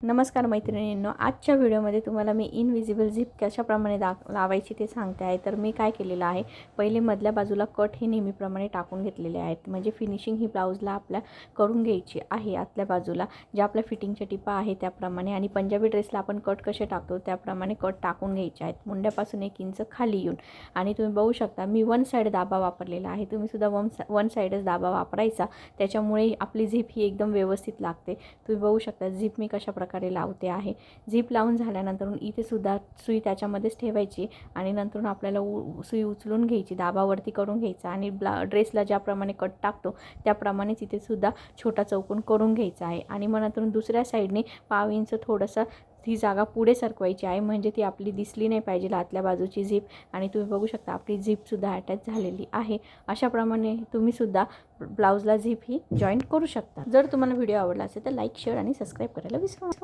नमस्कार मैत्रिणींनो, आजच्या व्हिडिओमध्ये तुम्हाला मी इनविजिबल झिप कशाप्रमाणे लावायची ते सांगते आहे। तर मी काय केलेलं आहे, पहिले मधल्या बाजूला कट हे नेहमीप्रमाणे टाकून घेतलेले आहेत। म्हणजे फिनिशिंग ही ब्लाऊजला आपल्या करून घ्यायची आहे। आतल्या बाजूला ज्या आपल्या फिटिंगच्या टिपा आहे त्याप्रमाणे आणि पंजाबी ड्रेसला आपण कट कसे टाकतो त्याप्रमाणे कट टाकून घ्यायचे आहेत। मुंड्यापासून 1 इंच खाली येऊन। आणि तुम्ही बघू शकता मी वन साइड दाबा वापरलेला आहे। तुम्ही सुद्धा वन साइडच दाबा वापरायचा, त्याच्यामुळे आपली झिप ही एकदम व्यवस्थित लागते। तुम्ही बघू शकता झिप मी कशा प्रकारे लावते आहे। झिप लावून झाल्यानंतर इथे सुद्धा सुई त्याच्यामध्येच ठेवायची आणि नंतर आपल्याला सुई उचलून घ्यायची, दाबावरती करून घ्यायचा आणि ड्रेसला ज्याप्रमाणे कट टाकतो त्याप्रमाणेच इथे सुद्धा छोटा चौकोन करून घ्यायचा आहे। आणि मग नंतर दुसऱ्या साईडने पाव इंच थोडंसं ती जागा पुढे सरकवायची आहे, म्हणजे ती आपली दिसली नाही पाहिजे आतल्या बाजूची झिप। आणि तुम्ही बघू शकता आपली झिप सुद्धा अटॅच झालेली आहे। अशाप्रमाणे तुम्ही सुद्धा ब्लाउजला झिप ही जॉईन करू शकता। जर तुम्हाला व्हिडिओ आवडला असेल तर लाईक, शेअर आणि सबस्क्राईब करायला विसरू नका।